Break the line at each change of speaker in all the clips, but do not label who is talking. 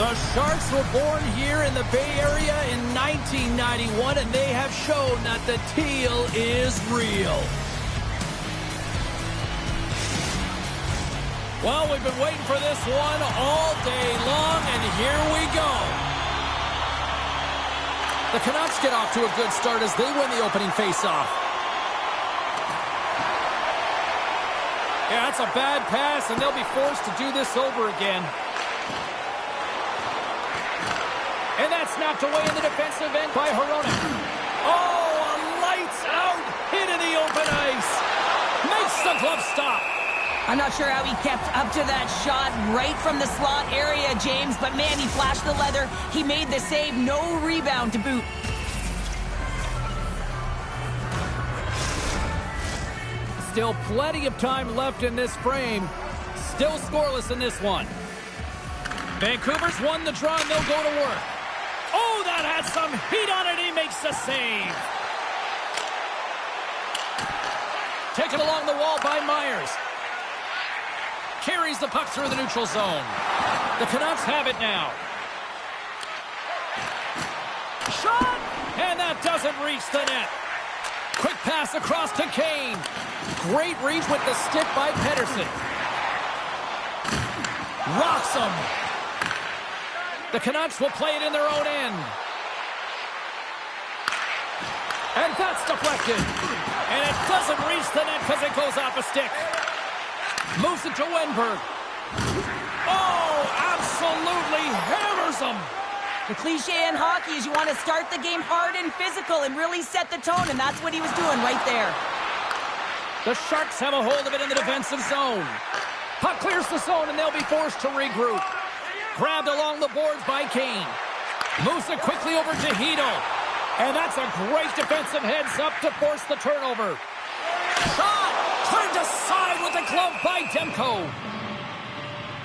The Sharks were born here in the Bay Area in 1991, and they have shown that the teal is real. Well, we've been waiting for this one all day long, and here we go. The Canucks get off to a good start as they win the opening faceoff. Yeah, that's a bad pass, and they'll be forced to do this over again. And that's knocked away in the defensive end by Hronek. Oh, a lights-out hit in the open ice. Makes the glove stop.
I'm not sure how he kept up to that shot right from the slot area, James, but man, he flashed the leather. He made the save, no rebound to boot.
Still plenty of time left in this frame. Still scoreless in this one. Vancouver's won the draw, and they'll go to work. Oh, that has some heat on it. He makes the save. Taken along the wall by Myers. Carries the puck through the neutral zone. The Canucks have it now. Shot! And that doesn't reach the net. Quick pass across to Kane. Great reach with the stick by Pettersson. Rocks him. The Canucks will play it in their own end. And that's deflected. And it doesn't reach the net because it goes off a stick. Moves it to Wenberg. Oh, absolutely hammers him.
The cliche in hockey is you want to start the game hard and physical and really set the tone, and that's what he was doing right there.
The Sharks have a hold of it in the defensive zone. Puck clears the zone, and they'll be forced to regroup. Grabbed along the boards by Kane. Moves it quickly over to Hito. And that's a great defensive heads-up to force the turnover. Shot! Turned aside with the glove by Demko.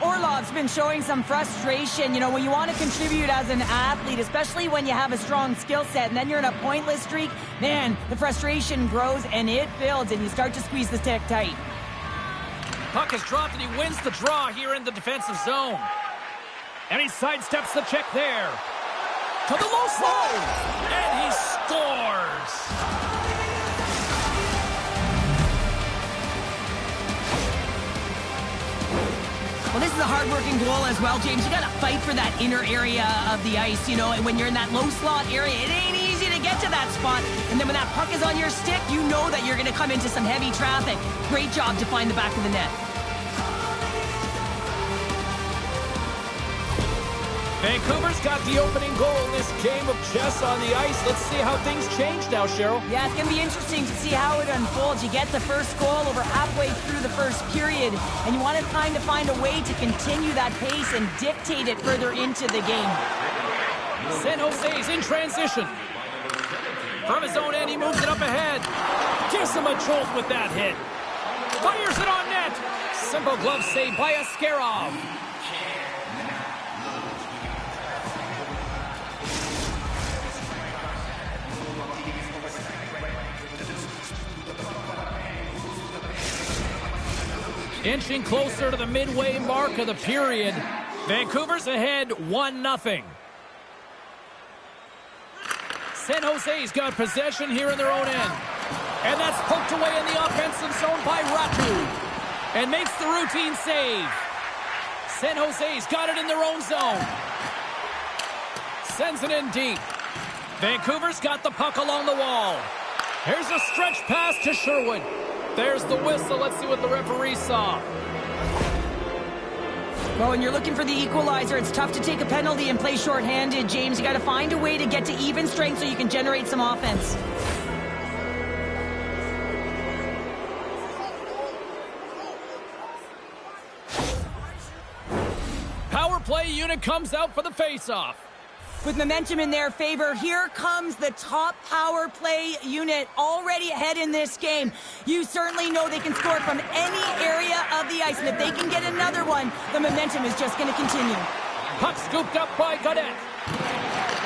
Orlov's been showing some frustration. You know, when you want to contribute as an athlete, especially when you have a strong skill set, and then you're in a pointless streak, man, the frustration grows and it builds, and you start to squeeze the stick tight.
Puck is dropped, and he wins the draw here in the defensive zone. And he sidesteps the check there. To the low slow. And he scores.
Well, this is a hard-working goal as well, James. You got to fight for that inner area of the ice, you know, and when you're in that low slot area, it ain't easy to get to that spot. And then when that puck is on your stick, you know that you're going to come into some heavy traffic. Great job to find the back of the net.
Vancouver's got the opening goal in this game of chess on the ice. Let's see how things change now, Cheryl.
Yeah, it's going to be interesting to see how it unfolds. You get the first goal over halfway through the first period, and you want time to find a way to continue that pace and dictate it further into the game.
San Jose's in transition. From his own end, he moves it up ahead. Gives him a jolt with that hit. Fires it on net. Simple glove save by Askarov. Inching closer to the midway mark of the period. Vancouver's ahead 1-0. San Jose's got possession here in their own end. And that's poked away in the offensive zone by Ratu. And makes the routine save. San Jose's got it in their own zone. Sends it in deep. Vancouver's got the puck along the wall. Here's a stretch pass to Sherwood. There's the whistle. Let's see what the referee saw.
Well, when you're looking for the equalizer, it's tough to take a penalty and play shorthanded, James. You got to find a way to get to even strength so you can generate some offense.
Power play unit comes out for the faceoff.
With momentum in their favor, here comes the top power play unit already ahead in this game. You certainly know they can score from any area of the ice, and if they can get another one, the momentum is just going to continue.
Puck scooped up by Godet.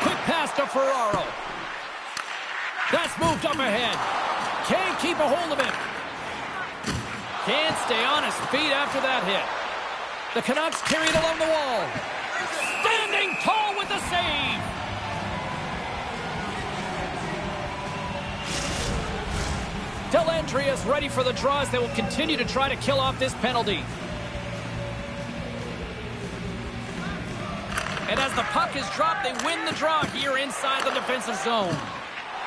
Quick pass to Ferraro. That's moved up ahead. Can't keep a hold of it. Can't stay on his feet after that hit. The Canucks carry it along the wall. Standing save. Dellandrea is ready for the draw as they will continue to try to kill off this penalty. And as the puck is dropped, they win the draw here inside the defensive zone.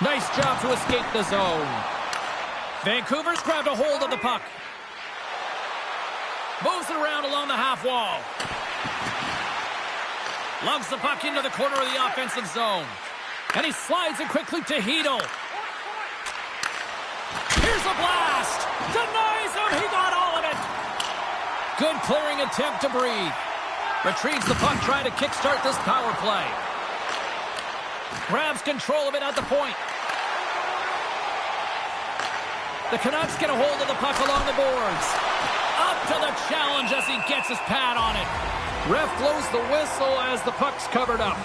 Nice job to escape the zone. Vancouver's grabbed a hold of the puck. Moves it around along the half wall. Lugs the puck into the corner of the offensive zone. And he slides it quickly to Hedl. Here's a blast. Denies him. He got all of it. Good clearing attempt to breathe. Retrieves the puck, trying to kickstart this power play. Grabs control of it at the point. The Canucks get a hold of the puck along the boards. Up to the challenge as he gets his pad on it. Ref blows the whistle as the puck's covered up.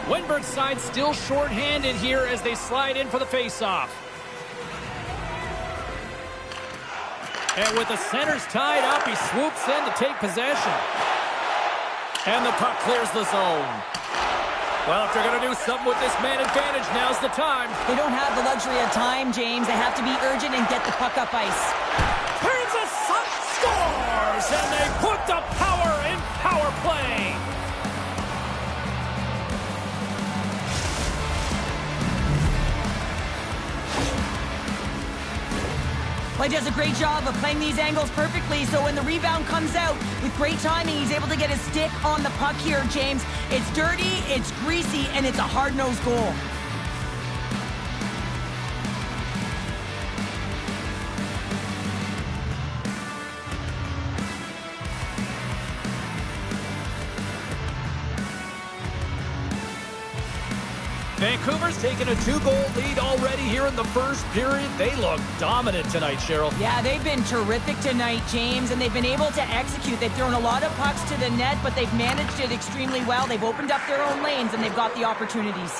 Windberg's side still short-handed here as they slide in for the face-off. And with the centers tied up, he swoops in to take possession. And the puck clears the zone. Well, if they're going to do something with this man advantage, now's the time.
They don't have the luxury of time, James. They have to be urgent and get the puck up ice.
Turns a shot, scores! And they put the power in power play.
Well, he does a great job of playing these angles perfectly, so when the rebound comes out, with great timing, he's able to get his stick on the puck here, James. It's dirty, it's greasy, and it's a hard-nosed goal.
Vancouver's taken a 2-goal lead already here in the first period. They look dominant tonight, Cheryl.
Yeah, they've been terrific tonight, James, and they've been able to execute. They've thrown a lot of pucks to the net, but they've managed it extremely well. They've opened up their own lanes, and they've got the opportunities.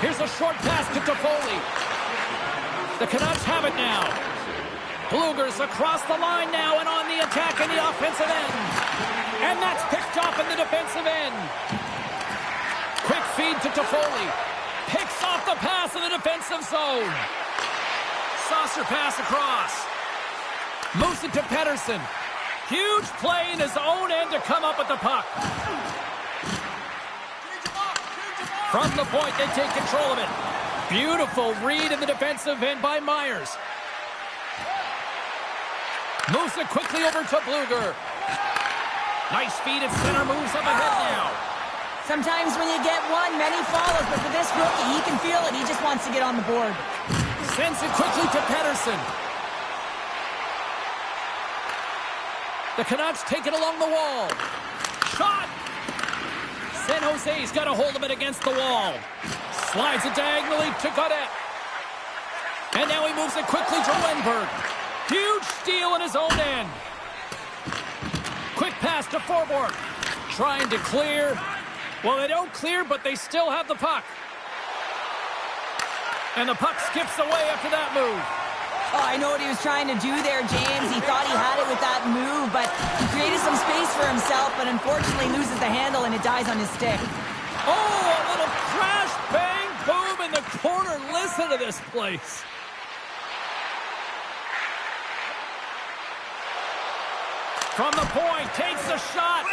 Here's a short pass to Toffoli. The Canucks have it now. Blueger's across the line now and on the attack in the offensive end. And that's picked off in the defensive end. Quick feed to Toffoli. Picks off the pass in the defensive zone. Saucer pass across. Moves it to Pettersson. Huge play in his own end to come up with the puck. From the point, they take control of it. Beautiful read in the defensive end by Myers. Moves it quickly over to Blueger. Nice feed at center, moves up ahead now.
Sometimes when you get one, many follows, but for this rookie, he can feel it. He just wants to get on the board.
Sends it quickly to Pettersson. The Canucks take it along the wall. Shot! San Jose's got a hold of it against the wall. Slides it diagonally to Gaudette. And now he moves it quickly to Windberg. Huge steal in his own end. Quick pass to Forbort. Trying to clear. Well, they don't clear, but they still have the puck. And the puck skips away after that move.
Oh, I know what he was trying to do there, James. He thought he had it with that move, but he created some space for himself, but unfortunately loses the handle and it dies on his stick.
Oh, a little crash, bang, boom in the corner. Listen to this place. From the point, takes the shot.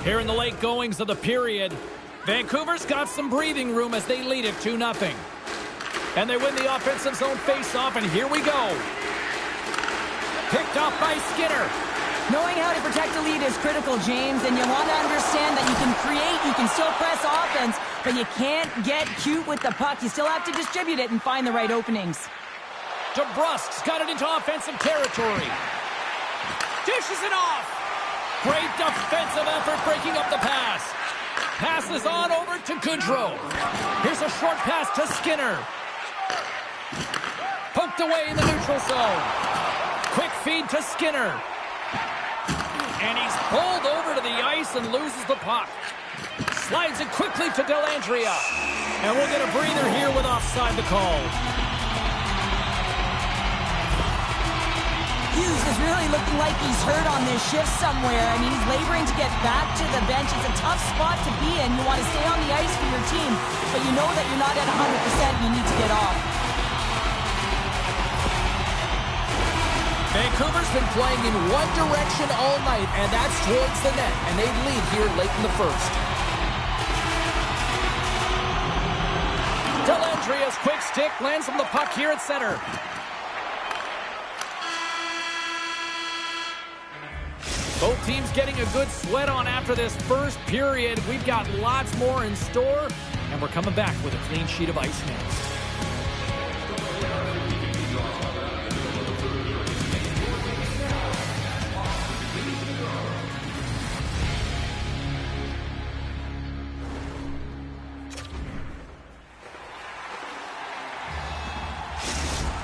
Here in the late goings of the period, Vancouver's got some breathing room as they lead it 2-0. And they win the offensive zone face-off, and here we go. Picked off by Skinner.
Knowing how to protect a lead is critical, James, and you want to understand that you can create, you can still press offense, but you can't get cute with the puck. You still have to distribute it and find the right openings.
DeBrusk's got it into offensive territory. Dishes it off. Great defensive effort breaking up the pass. Passes on over to Goodrow. Here's a short pass to Skinner. Poked away in the neutral zone. Quick feed to Skinner. And he's pulled over to the ice and loses the puck. Slides it quickly to Dellandrea. And we'll get a breather here with offside the call.
Hughes is really looking like he's hurt on this shift somewhere. I mean, he's laboring to get back to the bench. It's a tough spot to be in. You want to stay on the ice for your team, but you know that you're not at 100%. You need to get off.
Vancouver's been playing in one direction all night, and that's towards the net, and they lead here late in the first. Dellandrea's quick stick lands on the puck here at center. Both teams getting a good sweat on after this first period. We've got lots more in store, and we're coming back with a clean sheet of ice next.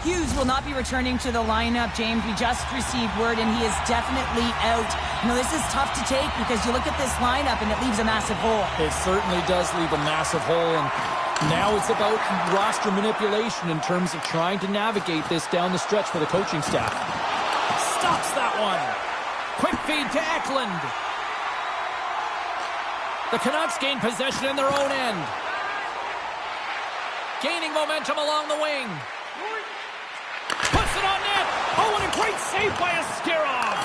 Hughes will not be returning to the lineup, James. We just received word, and he is definitely out. You know, this is tough to take because you look at this lineup, and it leaves a massive hole.
It certainly does leave a massive hole, and now it's about roster manipulation in terms of trying to navigate this down the stretch for the coaching staff. Stops that one. Quick feed to Eklund. The Canucks gain possession in their own end. Gaining momentum along the wing. Puts it on net. Oh, and a great save by Askarov.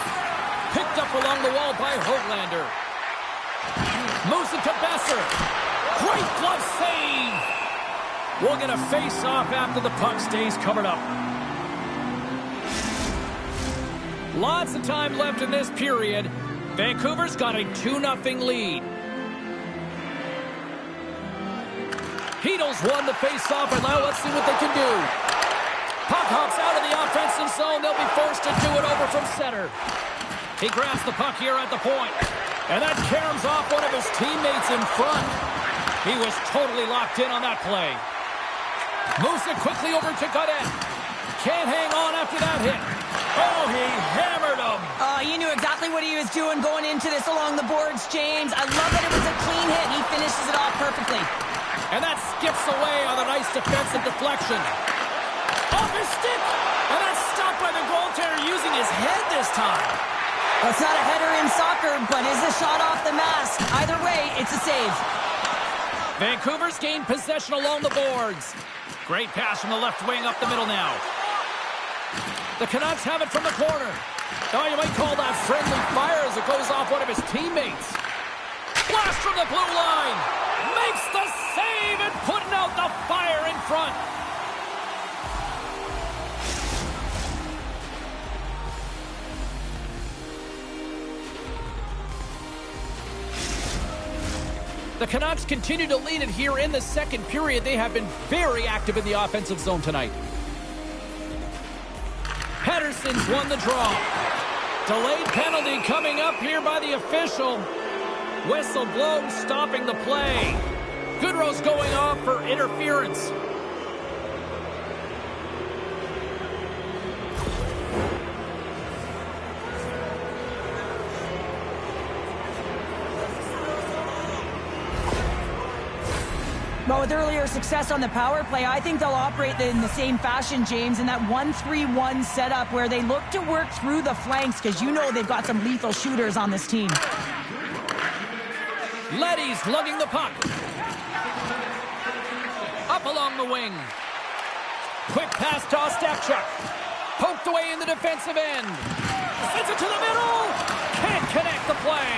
Picked up along the wall by Höglander. Moves it to Besser. Great glove save. We'll get a face-off after the puck stays covered up. Lots of time left in this period. Vancouver's got a 2-0 lead. Heedles won the face-off, and now let's see what they can do. Puck hops out of the offensive zone. They'll be forced to do it over from center. He grabs the puck here at the point. And that caroms off one of his teammates in front. He was totally locked in on that play. Moves it quickly over to Godet. Can't hang on after that hit. Oh, he hammered him.
You knew exactly what he was doing going into this along the boards, James. I love that it was a clean hit. He finishes it off perfectly.
And that skips away on a nice defensive deflection. Off his stick, and that's stopped by the goaltender using his head this time.
Well, it's not a header in soccer, but is a shot off the mask. Either way, it's a save.
Vancouver's gained possession along the boards. Great pass from the left wing up the middle now. The Canucks have it from the corner. Oh, you might call that friendly fire as it goes off one of his teammates. Blast from the blue line. Makes the save and putting out the fire in front. The Canucks continue to lead it here in the second period. They have been very active in the offensive zone tonight. Pettersson's won the draw. Delayed penalty coming up here by the official. Whistle blown, stopping the play. Goodrow's going off for interference.
Well, with earlier success on the power play, I think they'll operate in the same fashion, James, in that 1-3-1 setup where they look to work through the flanks because you know they've got some lethal shooters on this team.
Leddy's lugging the puck. Up along the wing. Quick pass to Ostapchuk. Poked away in the defensive end. Sends it to the middle. Can't connect the play.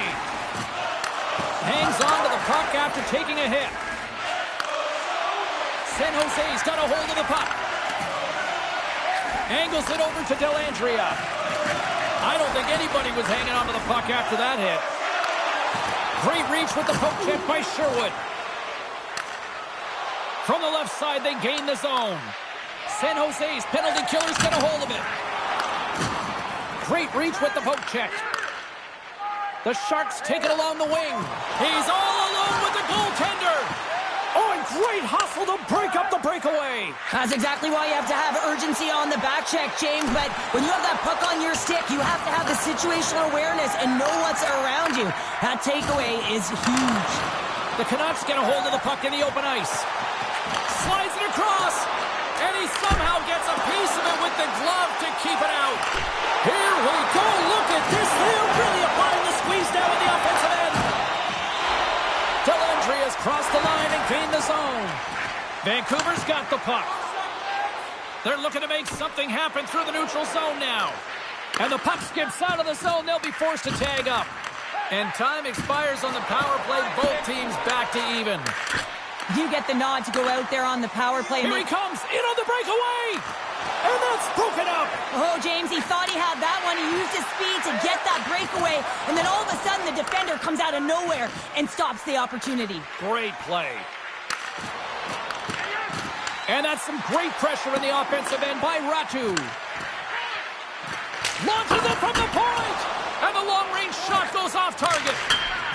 Hangs on to the puck after taking a hit. San Jose's got a hold of the puck. Angles it over to Dellandrea. I don't think anybody was hanging on to the puck after that hit. Great reach with the poke check by Sherwood. From the left side, they gain the zone. San Jose's penalty killer's got a hold of it. Great reach with the poke check. The Sharks take it along the wing. He's all alone with the goaltender. Oh, and great hustle to break up the breakaway.
That's exactly why you have to have urgency on the back check, James. But when you have that puck on your stick, you have to have the situational awareness and know what's around you. That takeaway is huge.
The Canucks get a hold of the puck in the open ice. Slides it across. And he somehow gets a piece of it with the glove to keep it out. Here we go. Look at this. They're really applying the squeeze down in the offensive end. Dellandry has crossed the line and gained the zone. Vancouver's got the puck. They're looking to make something happen through the neutral zone now. And the puck skips out of the zone. They'll be forced to tag up. And time expires on the power play. Both teams back to even.
You get the nod to go out there on the power play.
Here he comes, in on the breakaway! And that's broken up!
Oh, James, he thought he had that one. He used his speed to get that breakaway. And then all of a sudden, the defender comes out of nowhere and stops the opportunity.
Great play. And that's some great pressure in the offensive end by Ratu. Launches it from the point! And the long-range shot goes off target.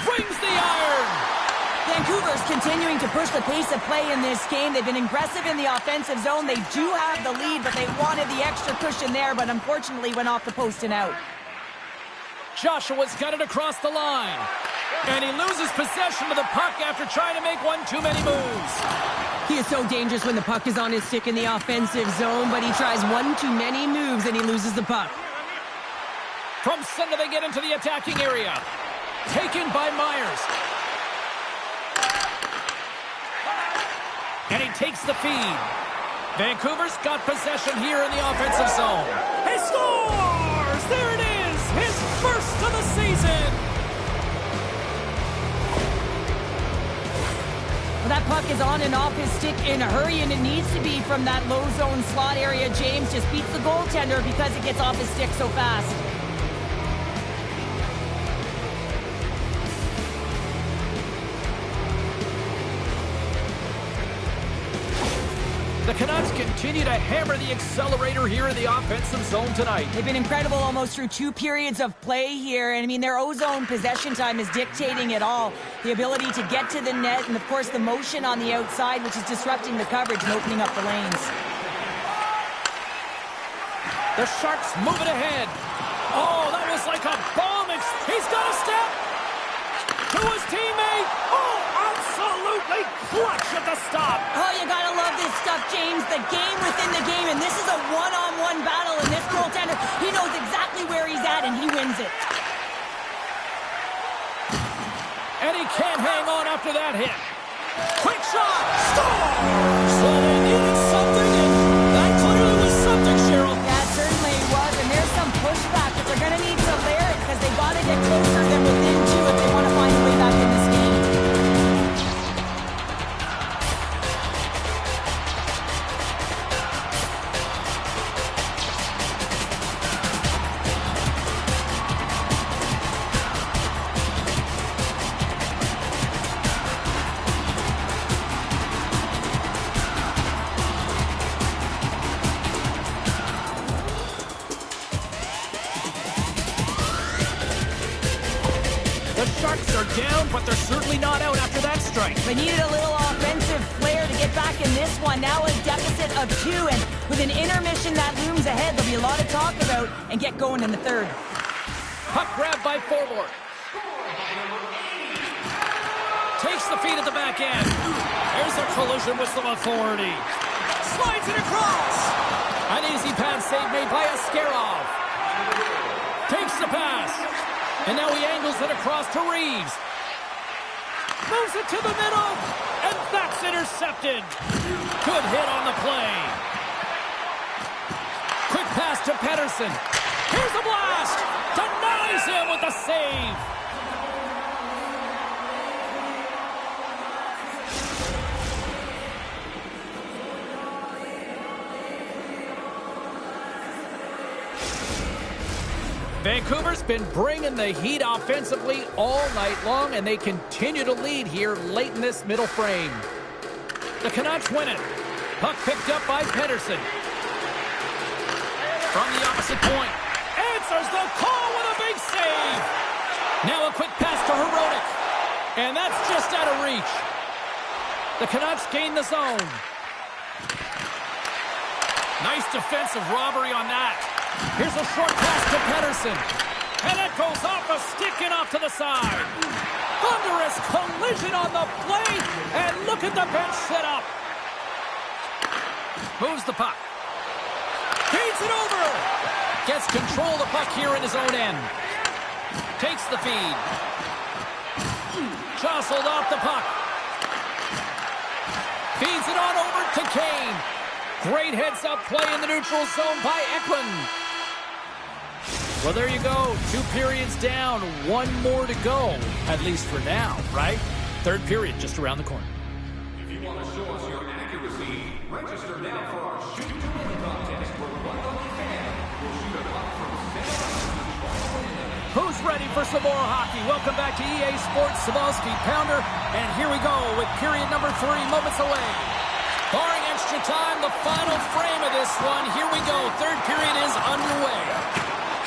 Rings the iron!
Vancouver's continuing to push the pace of play in this game. They've been aggressive in the offensive zone. They do have the lead, but they wanted the extra cushion there, but unfortunately went off the post and out.
Joshua's got it across the line. And he loses possession of the puck after trying to make one too many moves.
He is so dangerous when the puck is on his stick in the offensive zone, but he tries one too many moves and he loses the puck.
From center they get into the attacking area. Taken by Myers. And he takes the feed. Vancouver's got possession here in the offensive zone. He scores! There it is! His first of the season!
Well, that puck is on and off his stick in a hurry, and it needs to be from that low zone slot area. James just beats the goaltender because it gets off his stick so fast.
The Canucks continue to hammer the accelerator here in the offensive zone tonight.
They've been incredible almost through 2 periods of play here. And I mean, their O-zone possession time is dictating it all. The ability to get to the net and, of course, the motion on the outside, which is disrupting the coverage and opening up the lanes.
The Sharks move it ahead. Oh, that was like a bomb. He's got a step to his teammate. Oh, absolutely clutch at the stop.
Oh, you gotta love this stuff, James. The game within the game, and this is a one-on-one battle, and this goaltender, he knows exactly where he's at, and he wins it.
And he can't hang on after that hit. Quick shot! Score! So they needed something, and that clearly was something, Cheryl.
Yeah, it certainly was, and there's some pushback, but they're gonna need to layer it, because they gotta get closer than within 2 if they want to find a way back in this game.
The Sharks are down, but they're certainly not out after that strike.
They needed a little offensive flair to get back in this one. Now a deficit of 2, and with an intermission that looms ahead, there'll be a lot to talk about and get going in the third.
Puck grabbed by Forward. Takes the feed at the back end. There's a collision with some authority. Slides it across. An easy pad save made by Askarov. Takes the pass. And now he angles it across to Reeves. Moves it to the middle. And that's intercepted. Good hit on the play. Quick pass to Pettersson. Here's the blast. Denies him with the save. Vancouver's been bringing the heat offensively all night long, and they continue to lead here late in this middle frame. The Canucks win it. Puck picked up by Pettersson. From the opposite point. Answers the call with a big save. Now a quick pass to Herodic. And that's just out of reach. The Canucks gain the zone. Nice defensive robbery on that. Here's a short pass to Pettersson. And it goes off a stick and off to the side. Thunderous collision on the plate, and look at the bench set up. Moves the puck. Feeds it over. Gets control of the puck here in his own end. Takes the feed. Jostled off the puck. Feeds it on over to Kane. Great heads-up play in the neutral zone by Eklund. Well, there you go. 2 periods down. 1 more to go. At least for now, right? 3rd period just around the corner.
If you want to show us your accuracy, register now for our Shoot to Win contest where one lucky fan will shoot a puck from center.
Who's ready for some more hockey? Welcome back to EA Sports Sabalski Pounder. And here we go with period number 3, moments away. Barring extra time, the final frame of this one. Here we go. 3rd period is underway.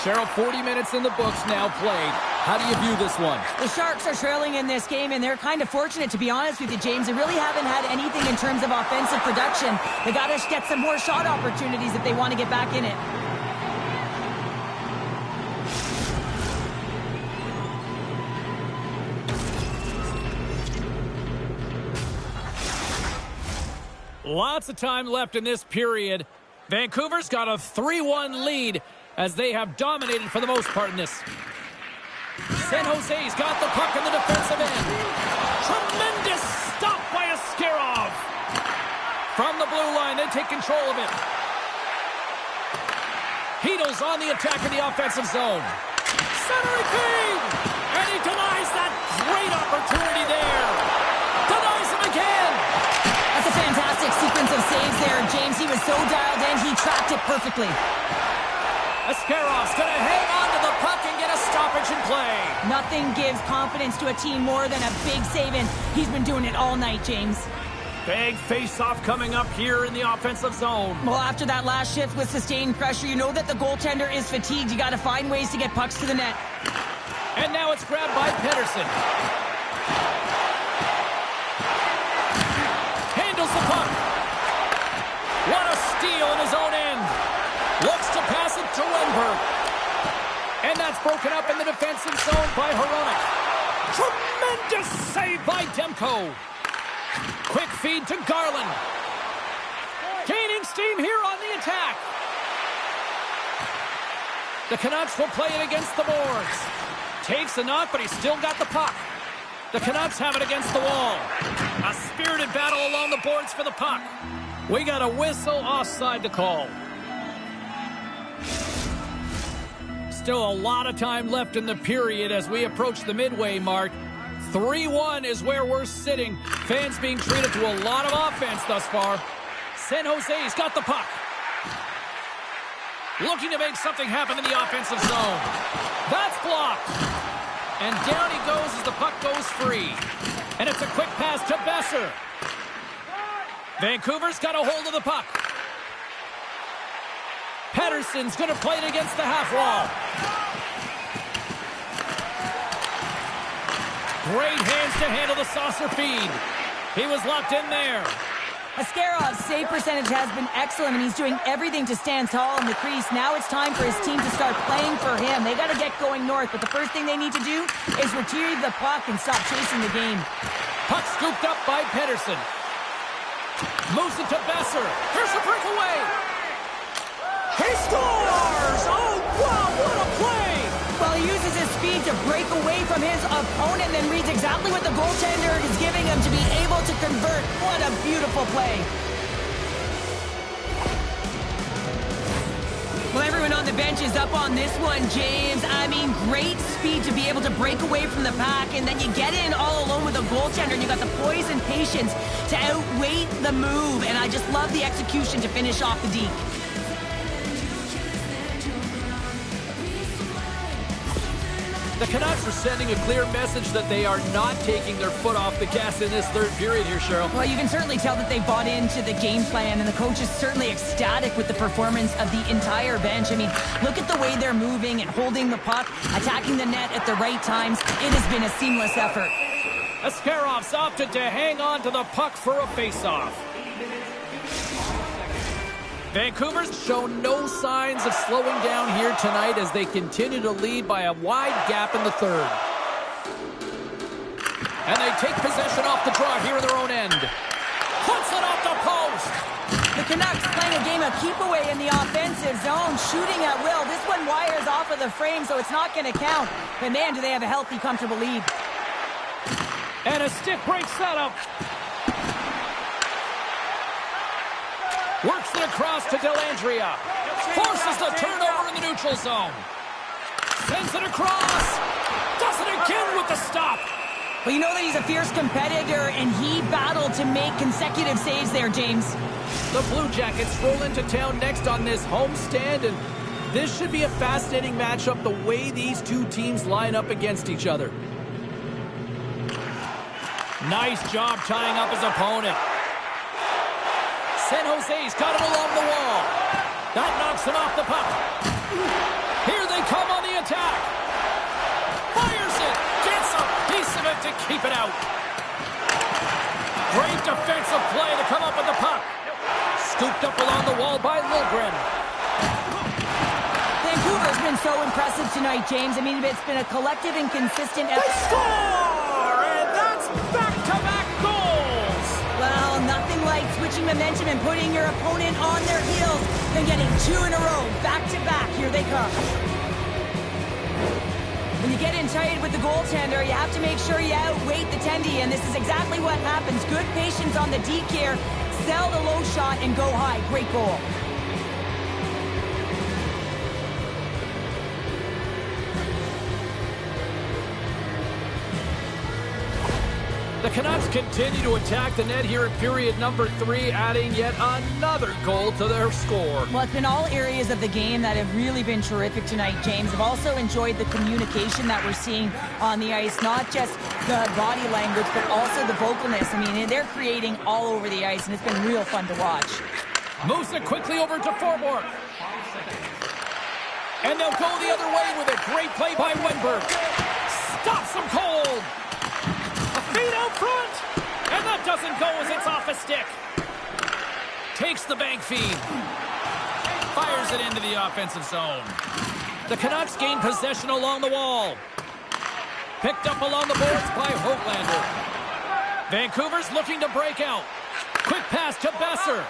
Cheryl, 40 minutes in the books now played. How do you view this one?
The Sharks are trailing in this game, and they're kind of fortunate, to be honest with you, James. They really haven't had anything in terms of offensive production. They got to get some more shot opportunities if they want to get back in it.
Lots of time left in this period. Vancouver's got a 3-1 lead as they have dominated for the most part in this. San Jose's got the puck in the defensive end. Tremendous stop by Askarov. From the blue line, they take control of it. Heedle's on the attack in the offensive zone. Centering feed! And he denies that great opportunity there. Denies him again.
That's a fantastic sequence of saves there, James. He was so dialed in, he tracked it perfectly.
Askarov's going to hang on to the puck and get a stoppage in play.
Nothing gives confidence to a team more than a big save, and he's been doing it all night, James.
Big face-off coming up here in the offensive zone.
Well, after that last shift with sustained pressure, you know that the goaltender is fatigued. You got to find ways to get pucks to the net.
And now it's grabbed by Pedersen. Handles the puck. What a steal in his own end. Looks to pass it to Wenberg. And that's broken up in the defensive zone by Hronek. Tremendous save by Demko. Quick feed to Garland. Gaining steam here on the attack. The Canucks will play it against the boards. Takes a knock, but he's still got the puck. The Canucks have it against the wall. A spirited battle along the boards for the puck. We got a whistle offside to call. Still a lot of time left in the period as we approach the midway mark. 3-1 is where we're sitting. Fans being treated to a lot of offense thus far. San Jose's got the puck. Looking to make something happen in the offensive zone. That's blocked. And down he goes as the puck goes free. And it's a quick pass to Besser. Vancouver's got a hold of the puck. Pedersen's going to play it against the half wall. Great hands to handle the saucer feed. He was locked in there.
Askarov's save percentage has been excellent, and he's doing everything to stand tall in the crease. Now it's time for his team to start playing for him. They got to get going north, but the first thing they need to do is retrieve the puck and stop chasing the game.
Puck scooped up by Pedersen. Moves it to Besser. Here's a breakaway. He scores! Oh, wow, what a play!
Well, he uses his speed to break away from his opponent and then reads exactly what the goaltender is giving him to be able to convert. What a beautiful play. Well, everyone on the bench is up on this one, James. I mean, great speed to be able to break away from the pack, and then you get in all alone with a goaltender, and you got the poise and patience to outweight the move, and I just love the execution to finish off the deke.
The Canucks are sending a clear message that they are not taking their foot off the gas in this 3rd period here, Cheryl.
Well, you can certainly tell that they bought into the game plan, and the coach is certainly ecstatic with the performance of the entire bench. I mean, look at the way they're moving and holding the puck, attacking the net at the right times. It has been a seamless effort.
Askarov's opted to hang on to the puck for a face-off. Vancouver's shown no signs of slowing down here tonight as they continue to lead by a wide gap in the 3rd. And they take possession off the draw here in their own end. Puts it off the post.
The Canucks playing a game of keep away in the offensive zone, shooting at will. This one wires off of the frame, so it's not going to count. But man, do they have a healthy, comfortable lead.
And a stick break setup. Works it across to Dellandrea. Forces the turnover in the neutral zone. Sends it across. Does it again with the stop.
Well, you know that he's a fierce competitor, and he battled to make consecutive saves there, James.
The Blue Jackets roll into town next on this homestand, and this should be a fascinating matchup the way these two teams line up against each other. Nice job tying up his opponent. San Jose's got him along the wall. That knocks him off the puck. Here they come on the attack. Fires it. Gets a piece of it to keep it out. Great defensive play to come up with the puck. Scooped up along the wall by Liljegren.
Vancouver's been so impressive tonight, James. I mean, it's been a collective and consistent effort.
They score! And that's back-to-back goals!
Well, nothing like switching momentum and putting your opponent on their heels than getting two in a row, back-to-back. Here they come. When you get in tight with the goaltender, you have to make sure you outweight the tendy, and this is exactly what happens. Good patience on the deke here. Sell the low shot and go high. Great goal.
The Canucks continue to attack the net here in period number 3, adding yet another goal to their score.
Well, it's been all areas of the game that have really been terrific tonight, James. I've also enjoyed the communication that we're seeing on the ice, not just the body language, but also the vocalness. I mean, they're creating all over the ice, and it's been real fun to watch.
Moves it quickly over to Forborg. And they'll go the other way with a great play by Wenberg. Stops them cold. Feet out front, and that doesn't go as it's off a stick. Takes the bank feed. Fires it into the offensive zone. The Canucks gain possession along the wall. Picked up along the boards by Hoglander. Vancouver's looking to break out. Quick pass to Besser.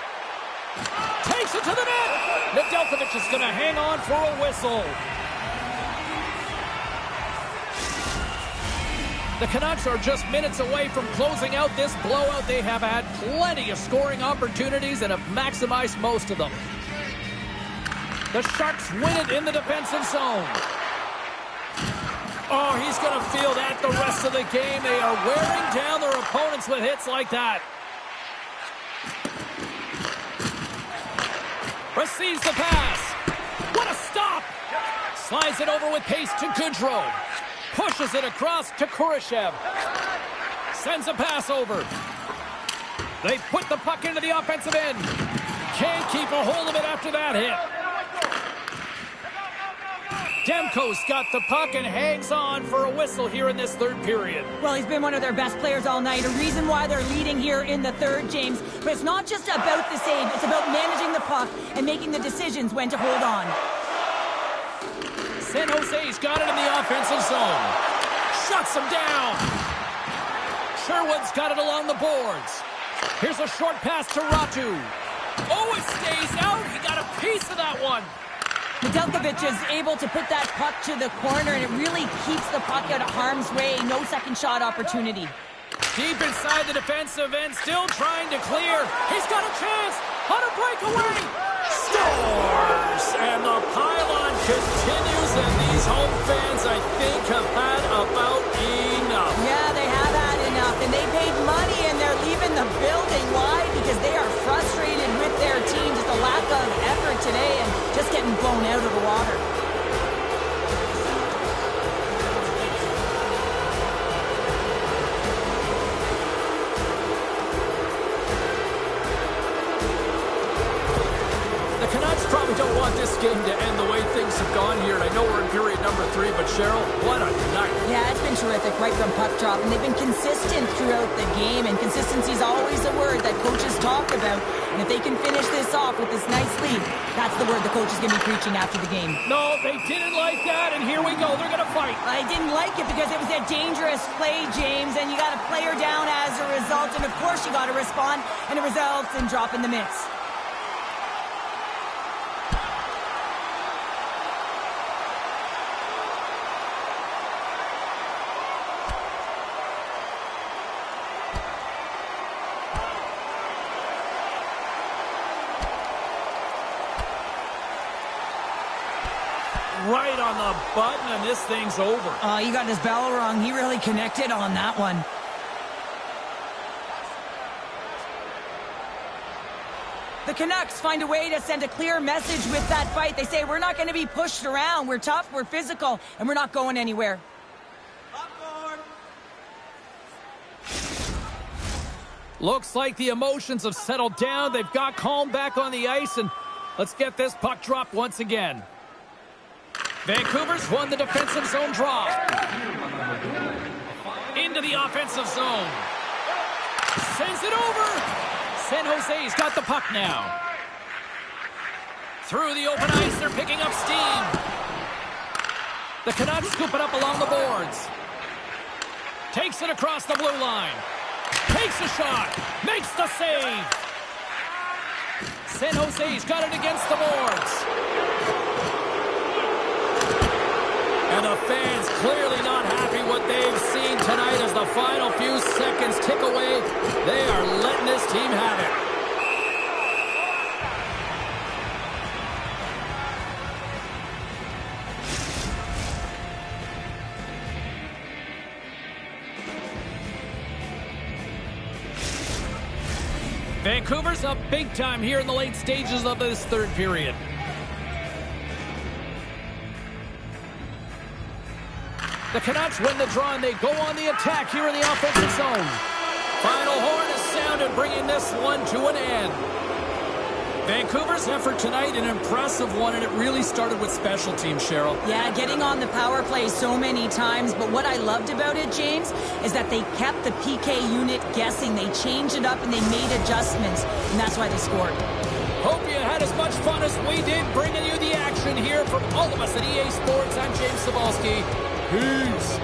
Takes it to the net. Nedeljkovic is going to hang on for a whistle. The Canucks are just minutes away from closing out this blowout. They have had plenty of scoring opportunities and have maximized most of them. The Sharks win it in the defensive zone. Oh, he's going to feel that the rest of the game. They are wearing down their opponents with hits like that. Receives the pass. What a stop! Slides it over with pace to Goodrow. Pushes it across to Kurashev. Sends a pass over. They put the puck into the offensive end. Can't keep a hold of it after that hit. Demko's got the puck and hangs on for a whistle here in this third period.
Well, he's been one of their best players all night. A reason why they're leading here in the third, James. But it's not just about the save. It's about managing the puck and making the decisions when to hold on.
San Jose's got it in the offensive zone. Shuts him down. Sherwood's got it along the boards. Here's a short pass to Ratu. Oh, it stays out. He got a piece of that one.
Nedeljkovic is able to put that puck to the corner, and it really keeps the puck out of harm's way. No second shot opportunity.
Deep inside the defensive end, still trying to clear. He's got a chance on a breakaway. Scores! And the pylon continues, and these home fans, I think, have had about enough.
Yeah, they have had enough, and they paid money, and they're leaving the building. Why? Because they are frustrated with their team. Just a lack of effort today and just getting blown out of the water.
The Canucks probably don't want this game to end the way things have gone here. And I know we're in period number 3, but Cheryl, what a night.
Yeah, it's been terrific right from puck drop, and they've been consistent throughout the game, and consistency is always a word that coaches talk about. And if they can finish this off with this nice lead, that's the word the coach is going to be preaching after the game.
No, they didn't like that, and here we go. They're going to fight.
I didn't like it because it was a dangerous play, James, and you got a player down as a result, and of course you got to respond, and it results in dropping the mitts.
Right on the button, and this thing's over.
He got his bell wrong. He really connected on that one. The Canucks find a way to send a clear message with that fight. They say, we're not going to be pushed around. We're tough, we're physical, and we're not going anywhere.
Looks like the emotions have settled down. They've got calm back on the ice, and let's get this puck dropped once again. Vancouver's won the defensive zone draw. Into the offensive zone. Sends it over. San Jose's got the puck now. Through the open ice, they're picking up steam. The Canucks scoop it up along the boards. Takes it across the blue line. Takes a shot. Makes the save. San Jose's got it against the boards. And the fans clearly not happy what they've seen tonight as the final few seconds tick away. They are letting this team have it. Vancouver's up big time here in the late stages of this third period. The Canucks win the draw, and they go on the attack here in the offensive zone. Final horn is sounded, bringing this one to an end. Vancouver's effort tonight, an impressive one, and it really started with special teams, Cheryl.
Yeah, getting on the power play so many times, but what I loved about it, James, is that they kept the PK unit guessing. They changed it up, and they made adjustments, and that's why they scored.
Hope you had as much fun as we did bringing you the action here from all of us at EA Sports. I'm James Cybulski. Peace.